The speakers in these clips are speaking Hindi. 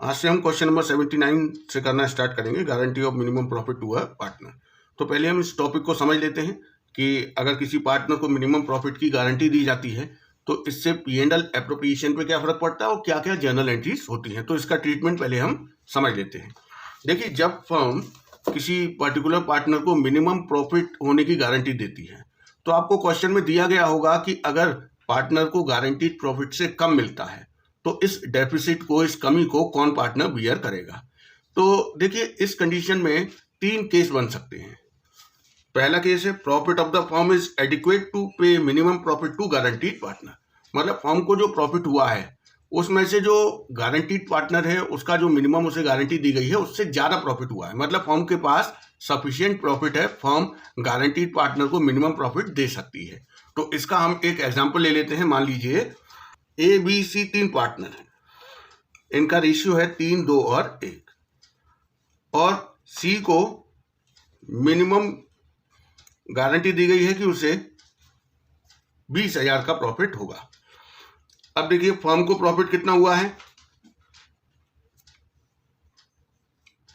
आज से हम क्वेश्चन नंबर 79 से करना स्टार्ट करेंगे, guarantee of minimum profit to a partner. तो पहले हम इस टॉपिक को समझ लेते हैं कि अगर किसी पार्टनर को मिनिमम प्रॉफिट की गारंटी दी जाती है तो इससे P&L एप्रोप्रिएशन पे क्या फर्क पड़ता है और क्या क्या जर्नल एंट्रीज होती हैं। तो इसका ट्रीटमेंट पहले हम समझ लेते हैं। देखिए, जब फर्म किसी पर्टिकुलर पार्टनर को मिनिमम प्रॉफिट होने की गारंटी देती है तो आपको क्वेश्चन में दिया गया होगा कि अगर पार्टनर को गारंटीड प्रॉफिट से कम मिलता है तो इस डेफिसिट को, इस कमी को कौन पार्टनर बियर करेगा। तो देखिए, इस कंडीशन में 3 केस बन सकते हैं। पहला केस है profit of the firm is adequate to pay minimum profit to guaranteed partner. मतलब फर्म को जो प्रॉफिट हुआ है उसमें से जो गारंटीड पार्टनर है उसका जो मिनिमम उसे गारंटी दी गई है उससे ज्यादा प्रॉफिट हुआ है। मतलब फर्म के पास सफिशिएंट प्रॉफिट है, फर्म गारंटीड पार्टनर को मिनिमम प्रॉफिट दे सकती है। तो इसका हम एक एग्जांपल ले लेते हैं। मान लीजिए ABC 3 पार्टनर हैं, इनका रेशियो है 3, 2 और 1, और C को मिनिमम गारंटी दी गई है कि उसे 20,000 का प्रॉफिट होगा। अब देखिए, फर्म को प्रॉफिट कितना हुआ है,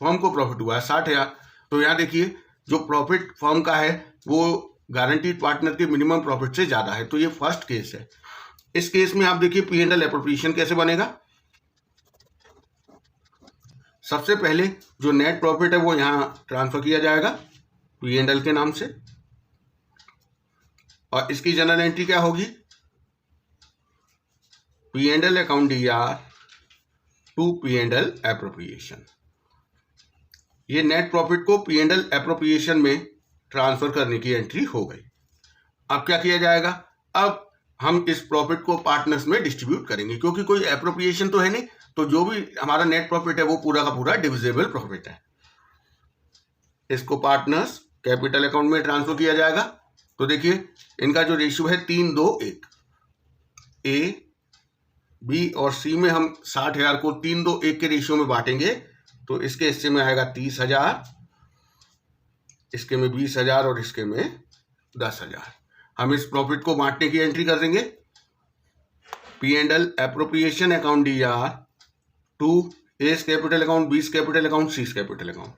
फर्म को प्रॉफिट हुआ है 60,000। तो यहां देखिए, जो प्रॉफिट फर्म का है वो गारंटीड पार्टनर के मिनिमम प्रॉफिट से ज्यादा है। तो ये फर्स्ट केस है। इस केस में आप देखिए P&L एप्रोप्रिएशन कैसे बनेगा। सबसे पहले जो नेट प्रॉफिट है वो यहां ट्रांसफर किया जाएगा P&L के नाम से, और इसकी जनरल एंट्री क्या होगी, P&L account DR to P&L appropriation. ये नेट प्रॉफिट को P&L एप्रोप्रिएशन में ट्रांसफर करने की एंट्री हो गई। अब क्या किया जाएगा, अब हम इस प्रॉफिट को पार्टनर्स में डिस्ट्रीब्यूट करेंगे, क्योंकि कोई एप्रोप्रिएशन तो है नहीं, तो जो भी हमारा नेट प्रॉफिट है वो पूरा का पूरा डिविजिबल प्रॉफिट है। इसको पार्टनर्स कैपिटल अकाउंट में ट्रांसफर किया जाएगा। तो देखिए, इनका जो रेशियो है 3, 2, 1, A, B और C में हम 60,000 को 3, 2, 1 के रेशियो में बांटेंगे। तो इसके हिस्से में आएगा 30,000, इसके में 20,000 और इसके में 10,000। हम इस प्रॉफिट को बांटने की एंट्री कर देंगे P&L appropriation account DR to A's capital account, B's capital account, C's capital account.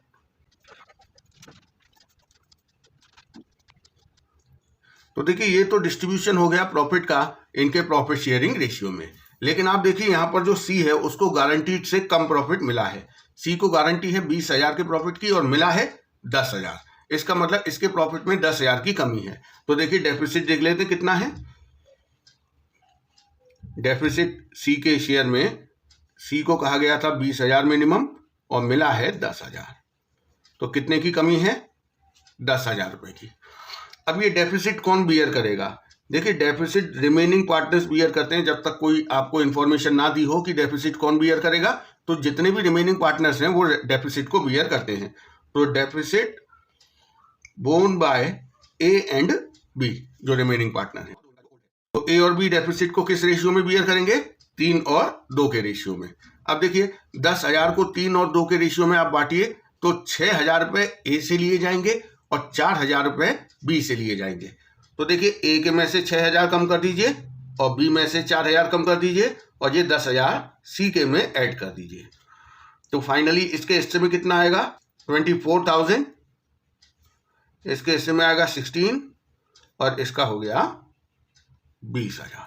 तो देखिए, ये तो डिस्ट्रीब्यूशन हो गया प्रॉफिट का इनके प्रॉफिट शेयरिंग रेशियो में। लेकिन आप देखिए, यहां पर जो C है उसको गारंटीड से कम प्रॉफिट मिला है। C को गारंटी है 20,000 के प्रॉफिट की और मिला है 10,000। इसका मतलब इसके प्रॉफिट में 10,000 की कमी है। तो देखिए, डेफिसिट देख लेते हैं कितना है। डेफिसिट C के शेयर में C को कहा गया था 20,000 मिनिमम और मिला है 10,000। तो कितने की कमी है, 10,000 रुपए की। अब ये डेफिसिट कौन बियर करेगा। देखिए, डेफिसिट रिमेनिंग पार्टनर्स बियर करते हैं। जब तक कोई आपको इंफॉर्मेशन ना दी हो कि डेफिसिट कौन बियर करेगा, तो जितने भी रिमेनिंग पार्टनर्स हैं वो डेफिसिट को बियर करते हैं। तो deficit borne by A and B, जो रिमेनिंग पार्टनर है। तो A और B डेफिसिट को किस रेशियो में बियर करेंगे, 3 और 2 के रेशियो में। अब देखिए, 10,000 को 3 और 2 के रेशियो में आप बांटिए तो 6,000 रुपए A से लिए जाएंगे और 4,000 रुपए B से लिए जाएंगे। तो देखिए, A के में से 6,000 कम कर दीजिए और B में से 4,000 कम कर दीजिए और ये 10,000 C के में ऐड कर दीजिए। तो फाइनली इसके हिस्से में कितना आएगा, 24,000, इसके हिस्से में आएगा 16 और इसका हो गया 20,000।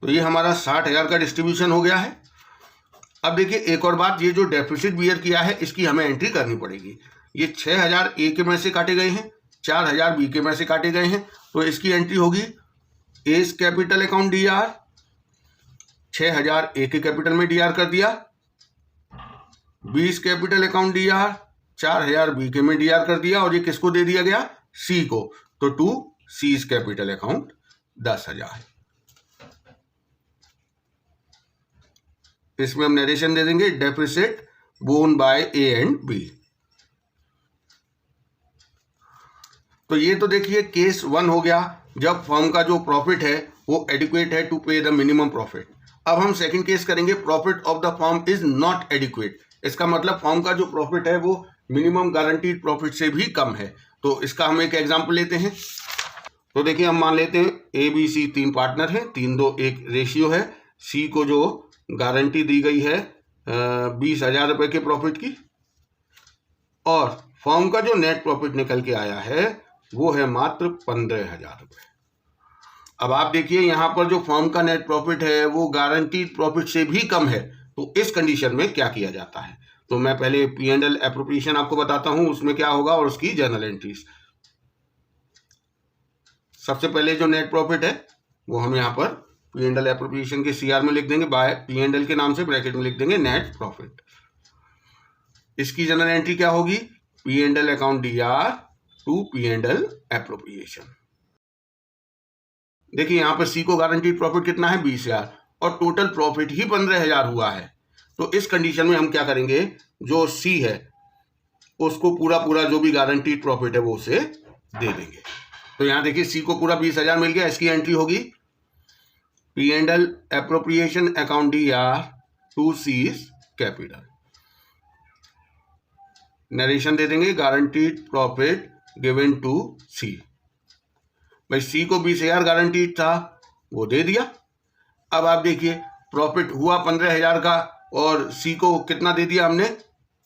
तो ये हमारा 60,000 का डिस्ट्रीब्यूशन हो गया है। अब देखिए, एक और बात, ये जो डेफिसिट बियर किया है इसकी हमें एंट्री करनी पड़ेगी। ये 6,000 A के में से काटे गए हैं, 4,000 B के में से काटे गए हैं। तो इसकी एंट्री होगी A's capital account DR, 6,000 A के कैपिटल में DR कर दिया, B's capital account DR 4,000 B के में DR कर दिया, और ये किसको दे दिया गया, C को। तो टू C's कैपिटल अकाउंट 10,000। इसमें हम नरेशन दे देंगे deficit borne by A and B। तो ये तो देखिए केस 1 हो गया, जब फर्म का जो प्रॉफिट है वो एडिक्वेट है टू पे द मिनिमम प्रॉफिट। अब हम सेकंड केस करेंगे, profit of the firm is not adequate. इसका मतलब फर्म का जो प्रॉफिट है वो मिनिमम गारंटीड प्रॉफिट से भी कम है। तो इसका हम एक एग्जांपल लेते हैं। तो देखिए, हम मान लेते हैं ABC 3 पार्टनर हैं, 3, 2, 1 रेशियो है। C को जो गारंटी दी गई है 20,000 रुपये के प्रॉफिट की, और फर्म का जो नेट प्रॉफिट निकल के आया है वो है मात्र 15,000 रुपये। अब आप देखिए यहाँ पर जो फर्म का नेट प्रॉफिट है वो गारंटीड प्रॉफिट से भी कम है, तो इस कंडीशन में क्या किया जाता है। तो मैं पहले P&L एप्रोप्रिएशन आपको बताता हूं उसमें क्या होगा और उसकी जर्नल एंट्रीज। सबसे पहले जो नेट प्रॉफिट है वो हम यहाँ पर P&L एप्रोप्रिएशन के CR में लिख देंगे, बाय P&L के नाम से ब्रैकेट में लिख देंगे नेट प्रॉफिट। इसकी जनरल एंट्री क्या होगी, P&L account DR to P&L appropriation. देखिए यहाँ पर C को गारंटीड प्रॉफिट कितना है 20,000 और टोटल प्रॉफिट ही 15,000 हुआ है। तो इस कंडीशन में हम क्या करेंगे, जो C है उसको पूरा जो भी गारंटीड प्रॉफिट है वो उसे दे देंगे। तो यहाँ देखिए C को पूरा 20,000 मिल गया, इसकी एंट्री होगी P&L appropriation account DR to C's capital. Narration दे देंगे guaranteed profit given to C। भाई C को 20,000 गारंटीड था वो दे दिया। अब आप देखिए प्रॉफिट हुआ 15,000 का और C को कितना दे दिया हमने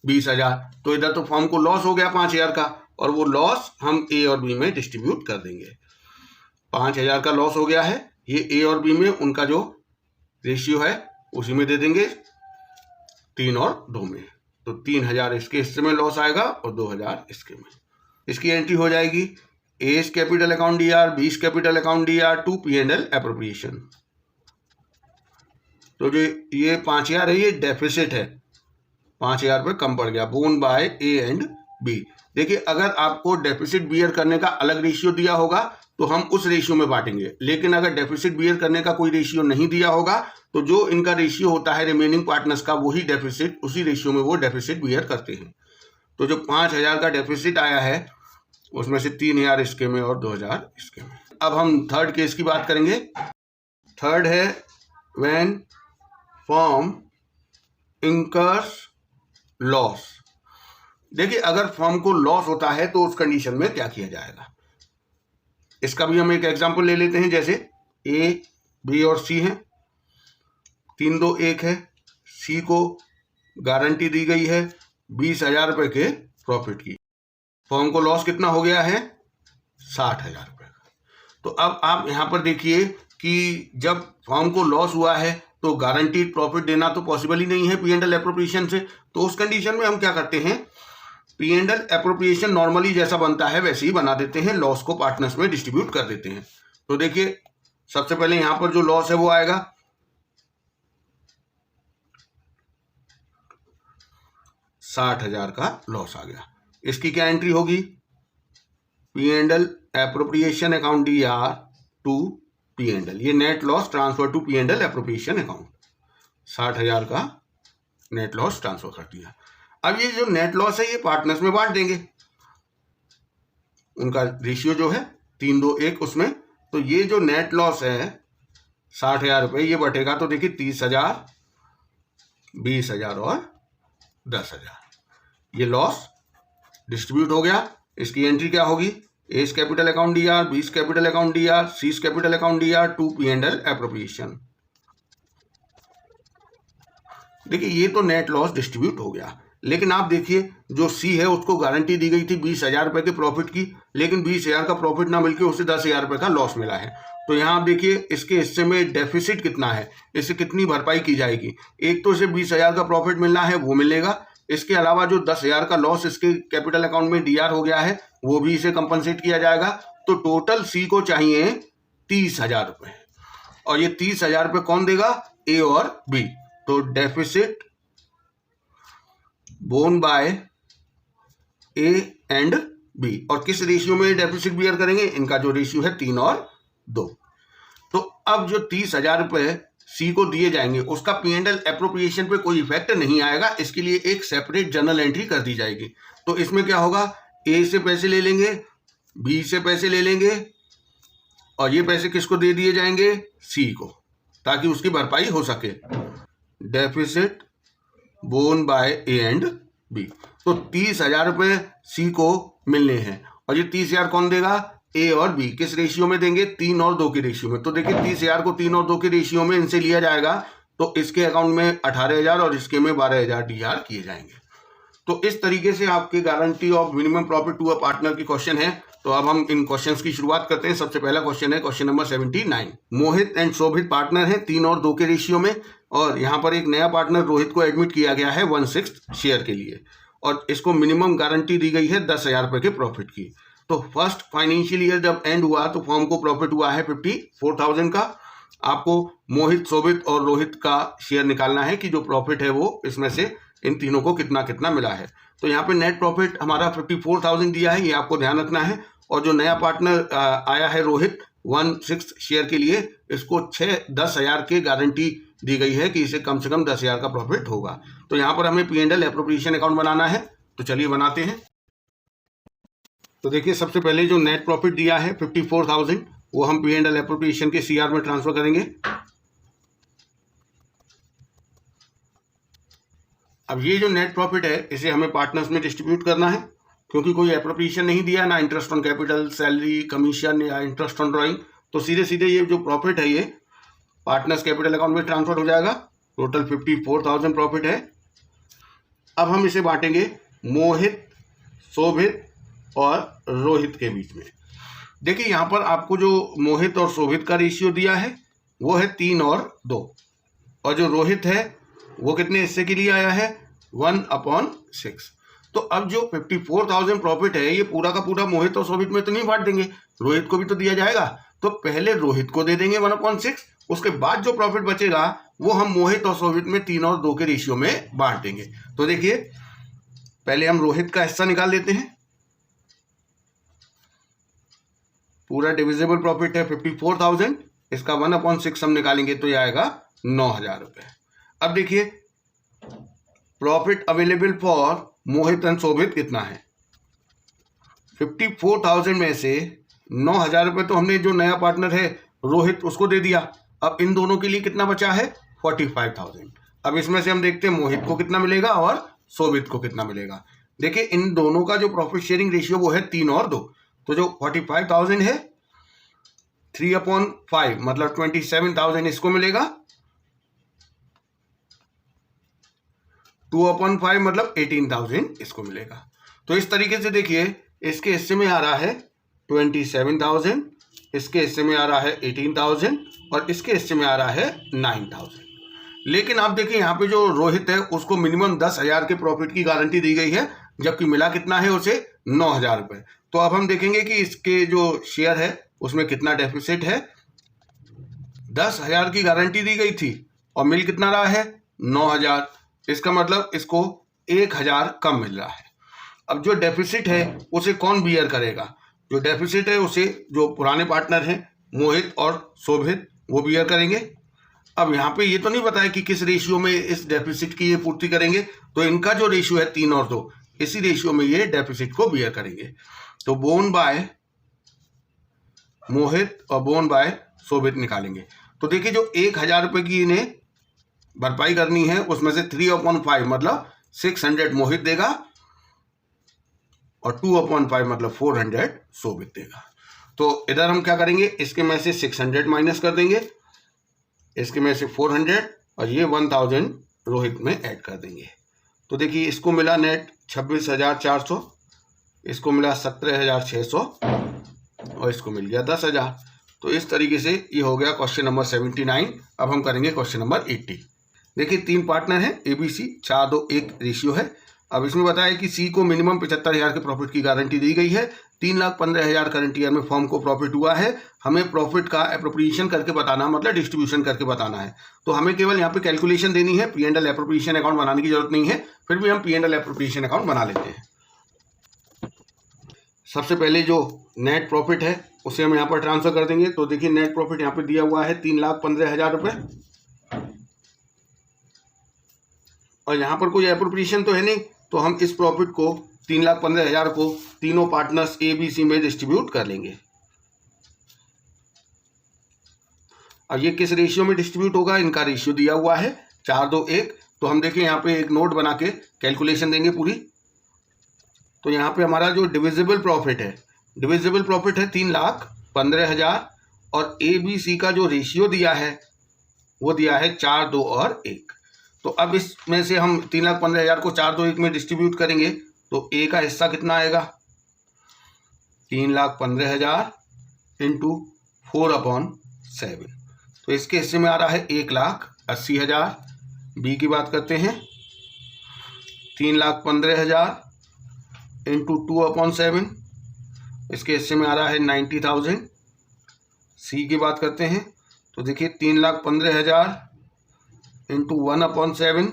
20,000, तो इधर तो फर्म को लॉस हो गया 5,000 का, और वो लॉस हम A और B में डिस्ट्रीब्यूट कर देंगे। 5,000 का लॉस हो गया है, ये A और B में उनका जो रेशियो है उसी में दे देंगे 3 और 2 में। तो 3,000 इसके हिस्से में लॉस आएगा और 2,000 इसके में। इसकी एंट्री हो जाएगी A's capital account DR, B's capital account DR to P&L appropriation. तो जो ये 5,000 है ये डेफिसिट है, 5,000 रुपये कम पड़ गया, borne by A and B। देखिए अगर आपको डेफिसिट बियर करने का अलग रेशियो दिया होगा तो हम उस रेशियो में बांटेंगे, लेकिन अगर डेफिसिट बियर करने का कोई रेशियो नहीं दिया होगा तो जो इनका रेशियो होता है रिमेनिंग पार्टनर्स का वही डेफिसिट, उसी रेशियो में वो डेफिसिट बियर करते हैं। तो जो 5,000 का डेफिसिट आया है उसमें से 3,000 इसके में और 2,000 इसके में। अब हम थर्ड केस की बात करेंगे। थर्ड है व्हेन फर्म इंकर्स लॉस। देखिए अगर फर्म को लॉस होता है तो उस कंडीशन में क्या किया जाएगा, इसका भी हम एक एग्जांपल ले लेते हैं। जैसे A, B और C हैं, 3, 2, 1 है। C को गारंटी दी गई है 20,000 रुपये के प्रॉफिट की, फर्म को लॉस कितना हो गया है 60,000 रुपये का। तो अब आप यहाँ पर देखिए कि जब फर्म को लॉस हुआ है तो गारंटीड प्रॉफिट देना तो पॉसिबल ही नहीं है P&L एप्रोप्रिएशन से। तो उस कंडीशन में हम क्या करते हैं, P&L एप्रोप्रिएशन नॉर्मली जैसा बनता है वैसे ही बना देते हैं, लॉस को पार्टनर्स में डिस्ट्रीब्यूट कर देते हैं। तो देखिए सबसे पहले यहाँ पर जो लॉस है वो आएगा 60,000 का लॉस आ गया। इसकी क्या एंट्री होगी, P&L appropriation account DR to P&L, ये net loss transfer to P&L appropriation account. 60,000 का नेट लॉस ट्रांसफर कर दिया। अब ये जो नेट लॉस है ये पार्टनर्स में बांट देंगे, उनका रेशियो जो है 3, 2, 1 उसमें। तो ये जो नेट लॉस है 60,000 रुपये ये बटेगा, तो देखिए 30,000, 20,000 और 10,000, ये लॉस डिस्ट्रीब्यूट हो गया। इसकी एंट्री क्या होगी, A's capital account DR, B's capital account DR, C's capital account DR to P&L appropriation. देखिए ये तो नेट लॉस डिस्ट्रीब्यूट हो गया, लेकिन आप देखिए जो C है उसको गारंटी दी गई थी 20,000 रुपये के प्रॉफिट की, लेकिन 20,000 का प्रॉफिट ना मिलकर उसे 10,000 रुपये का लॉस मिला है। तो यहाँ आप देखिए इसके हिस्से में डेफिसिट कितना है, इससे कितनी भरपाई की जाएगी। एक तो इसे 20,000 का प्रॉफिट मिलना है वो मिलेगा, इसके अलावा जो 10,000 का लॉस इसके कैपिटल अकाउंट में DR हो गया है वो भी इसे कंपनसेट किया जाएगा। तो टोटल C को चाहिए 30,000 रुपये, और ये 30,000 रुपये कौन देगा, A और B। तो deficit borne by A and B, और किस रेशियो में डेफिसिट बियर करेंगे, इनका जो रेशियो है 3 और 2। तो अब जो 30,000 रुपये C को दिए जाएंगे उसका P&L एप्रोप्रिएशन पे कोई इफेक्ट नहीं आएगा, इसके लिए एक सेपरेट जर्नल एंट्री कर दी जाएगी। तो इसमें क्या होगा, A से पैसे ले लेंगे, B से पैसे ले लेंगे, और ये पैसे किसको दे दिए जाएंगे, C को, ताकि उसकी भरपाई हो सके। Deficit borne by A and B। तो 30,000 रुपये C को मिलने हैं, और ये 30,000 कौन देगा, A और B। किस रेशियो में देंगे, 3 और 2 के रेशियो में। तो देखिए 30,000 को 3 और 2 के रेशियो में इनसे लिया जाएगा, तो इसके अकाउंट में 18,000 और इसके में 12,000 डीआर किए जाएंगे। तो इस तरीके से आपके guarantee of minimum profit to a partner की क्वेश्चन है। तो अब हम इन क्वेश्चंस की शुरुआत करते हैं। सबसे पहला क्वेश्चन है question number 79। Mohit and Shobhit partner हैं 3 और 2 के रेशियो में, और यहाँ पर एक नया पार्टनर रोहित को एडमिट किया गया है 1/6 शेयर के लिए, और इसको मिनिमम गारंटी दी गई है 10,000 रुपये के प्रॉफिट की। तो फर्स्ट फाइनेंशियल ईयर जब एंड हुआ तो फर्म को प्रॉफिट हुआ है 54,000 का। आपको मोहित, शोभित और रोहित का शेयर निकालना है कि जो प्रॉफिट है वो इसमें से इन तीनों को कितना कितना मिला है। तो यहाँ पे नेट प्रॉफिट हमारा 54,000 दिया है, ये आपको ध्यान रखना है। और जो नया पार्टनर आया है रोहित 1/6 शेयर के लिए, इसको 10,000 की गारंटी दी गई है कि इसे कम से कम 10,000 का प्रॉफिट होगा। तो यहाँ पर हमें P&L एप्रोप्रिएशन अकाउंट बनाना है, तो चलिए बनाते हैं। तो देखिए सबसे पहले जो नेट प्रॉफिट दिया है 54,000 वो हम P&L एप्रोप्रिएशन के CR में ट्रांसफर करेंगे। अब ये जो नेट प्रॉफिट है इसे हमें पार्टनर्स में डिस्ट्रीब्यूट करना है, क्योंकि कोई एप्रोप्रिएशन नहीं दिया, ना interest on capital, salary, commission या इंटरेस्ट ऑन ड्राइंग। तो सीधे सीधे ये जो प्रॉफिट है ये पार्टनर्स कैपिटल अकाउंट में ट्रांसफर हो जाएगा। टोटल 54,000 प्रॉफिट है। अब हम इसे बांटेंगे मोहित, शोभित और रोहित के बीच में। देखिए यहाँ पर आपको जो मोहित और शोभित का रेशियो दिया है वो है 3 और 2, और जो रोहित है वो कितने हिस्से के लिए आया है 1/6। तो अब जो 54,000 प्रॉफिट है ये पूरा का पूरा मोहित और शोभित में तो नहीं बांट देंगे, रोहित को भी तो दिया जाएगा। तो पहले रोहित को दे देंगे 1/6, उसके बाद जो प्रॉफिट बचेगा वो हम मोहित और शोभित में 3 और 2 के रेशियो में बांट देंगे। तो देखिए पहले हम रोहित का हिस्सा निकाल लेते हैं। पूरा डिविजिबल प्रॉफिट है 54,000, इसका 1/6 हम निकालेंगे तो ये आएगा 9,000 रुपये। अब देखिए profit available for Mohit and Shobhit कितना है। 54,000 में से 9,000 रुपये तो हमने जो नया पार्टनर है रोहित उसको दे दिया। अब इन दोनों के लिए कितना बचा है 45,000। अब इसमें से हम देखते हैं मोहित को कितना मिलेगा और शोभित को कितना मिलेगा। देखिए इन दोनों का जो प्रॉफिट शेयरिंग रेशियो वो है 3 और 2। तो जो 45,000 है 3/5 मतलब 27,000 इसको मिलेगा, 2/5 मतलब 18,000 इसको मिलेगा। तो इस तरीके से देखिए इसके हिस्से में आ रहा है 27,000, इसके हिस्से में आ रहा है 18,000 और इसके हिस्से में आ रहा है 9,000। लेकिन आप देखिए यहाँ पे जो रोहित है उसको मिनिमम 10,000 के प्रॉफिट की गारंटी दी गई है, जबकि मिला कितना है उसे 9,000 रुपये। तो अब हम देखेंगे कि इसके जो शेयर है उसमें कितना डेफिसिट है। 10,000 की गारंटी दी गई थी और मिल कितना रहा है 9,000, इसका मतलब इसको 1,000 कम मिल रहा है। अब जो डेफिसिट है उसे कौन बियर करेगा। जो डेफिसिट है उसे जो पुराने पार्टनर हैं मोहित और शोभित वो बियर करेंगे। अब यहाँ पे ये तो नहीं बताया कि किस रेशियो में इस डेफिसिट की ये पूर्ति करेंगे, तो इनका जो रेशियो है 3 और 2 इसी रेशियो में ये डेफिसिट को बियर करेंगे। तो बोन बाय मोहित और बोन बाय शोभित निकालेंगे। तो देखिए जो 1,000 रुपये की इन्हें भरपाई करनी है उसमें से 3/5 मतलब 600 मोहित देगा और 2/5 मतलब 400 शोभित देगा। तो इधर हम क्या करेंगे, इसके में से 600 माइनस कर देंगे, इसके में से 400 और ये 1,000 रोहित में ऐड कर देंगे। तो देखिए इसको मिला नेट 26,400, इसको मिला 17,600 और इसको मिल गया 10,000। तो इस तरीके से ये हो गया क्वेश्चन नंबर 79। अब हम करेंगे क्वेश्चन नंबर 80। देखिए 3 पार्टनर हैं ABC, 4-2-1 रेशियो है। अब इसमें बताया कि C को मिनिमम 75,000 के प्रॉफिट की गारंटी दी गई है। 3,15,000 करंट ईयर में फर्म को प्रॉफिट हुआ है। हमें प्रॉफिट का एप्रोप्रिएशन करके बताना मतलब डिस्ट्रीब्यूशन करके बताना है। तो हमें केवल यहाँ पे कैलकुलेशन देनी है, P&L एप्रोप्रिएशन अकाउंट बनाने की जरूरत नहीं है। फिर भी हम P&L एप्रोप्रिएशन अकाउंट बना लेते हैं। सबसे पहले जो नेट प्रॉफिट है उसे हम यहाँ पर ट्रांसफर कर देंगे। तो देखिए नेट प्रॉफिट यहाँ पे दिया हुआ है 3,15,000 रुपये, और यहाँ पर कोई एप्रोप्रिएशन तो है नहीं, तो हम इस प्रॉफिट को 3,15,000 को तीनों पार्टनर्स ABC में डिस्ट्रीब्यूट कर लेंगे। अब ये किस रेशियो में डिस्ट्रीब्यूट होगा, इनका रेशियो दिया हुआ है 4-2-1। तो हम देखिए यहाँ पे एक नोट बना के कैलकुलेशन देंगे पूरी। तो यहाँ पे हमारा जो डिविजिबल प्रॉफिट है 3,15,000 और ABC का जो रेशियो दिया है वो दिया है 4, 2 और 1। तो अब इसमें से हम 3,15,000 को 4, 2, 1 में डिस्ट्रीब्यूट करेंगे तो ए का हिस्सा कितना आएगा, 3,15,000 इंटू 4/7। तो इसके हिस्से में आ रहा है 1,80,000। बी की बात करते हैं, 3,15,000 इंटू 2/7, इसके हिस्से में आ रहा है 90,000। सी की बात करते हैं तो देखिए 3,15,000 इंटू 1/7,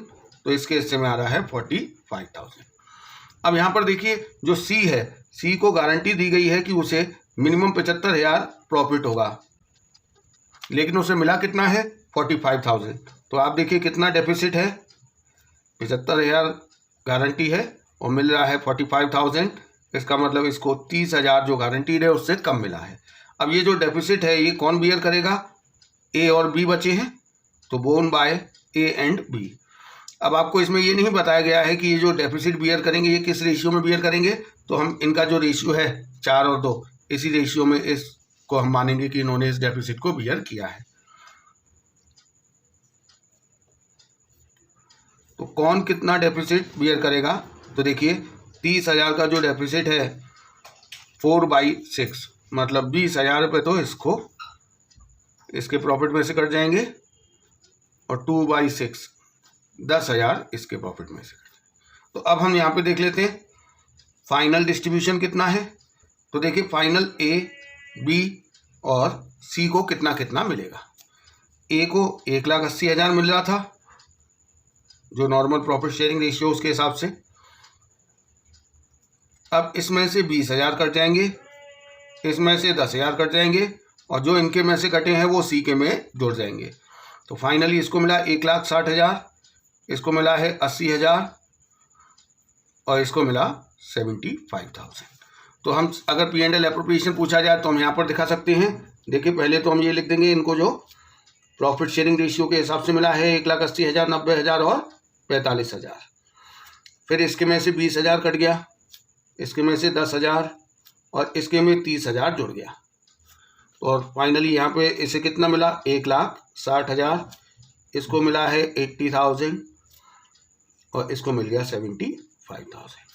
तो इसके हिस्से में आ रहा है 45,000। अब यहाँ पर देखिए जो सी है, सी को गारंटी दी गई है कि उसे मिनिमम 75,000 प्रॉफिट होगा, लेकिन उसे मिला कितना है, 45,000। तो आप देखिए कितना डेफिसिट है, 75,000 गारंटी है और मिल रहा है 45,000। इसका मतलब इसको 30,000 जो गारंटीड है उससे कम मिला है। अब ये जो डेफिसिट है ये कौन बियर करेगा, ए और बी बचे हैं, तो borne by A and B. अब आपको इसमें ये नहीं बताया गया है कि ये जो डेफिसिट बियर करेंगे ये किस रेशियो में बियर करेंगे, तो हम इनका जो रेशियो है 4 और 2, इसी रेशियो में इसको हम मानेंगे कि इन्होंने इस डेफिसिट को बियर किया है। तो कौन कितना डेफिसिट बियर करेगा, तो देखिए 30,000 का जो डेफिसिट है 4/6 मतलब 20,000 रुपये तो इसको इसके प्रॉफिट में से कट जाएंगे और 2/6 10,000 इसके प्रॉफिट में से। तो अब हम यहाँ पे देख लेते हैं फाइनल डिस्ट्रीब्यूशन कितना है। तो देखिए फाइनल ए, बी और सी को कितना कितना मिलेगा। ए को 1,80,000 मिल रहा था जो नॉर्मल प्रॉफिट शेयरिंग रेशियो उसके हिसाब से। अब इसमें से 20,000 कट जाएंगे, इसमें से 10,000 कट जाएंगे और जो इनके में से कटे हैं वो सी के में जुड़ जाएंगे। तो फाइनली इसको मिला 1,60,000, इसको मिला है 80,000 और इसको मिला 75,000। तो हम अगर P&L एप्रोप्रिएशन पूछा जाए तो हम यहाँ पर दिखा सकते हैं। देखिए पहले तो हम ये लिख देंगे, इनको जो प्रॉफिट शेयरिंग रेशियो के हिसाब से मिला है 1,80,000, 90,000 और 45,000। फिर इसके में से 20,000 कट गया, इसके में से 10,000 और इसके में 30,000 जुड़ गया। और फाइनली यहाँ पे इसे कितना मिला, 1,60,000, इसको मिला है 80,000 और इसको मिल गया 75,000।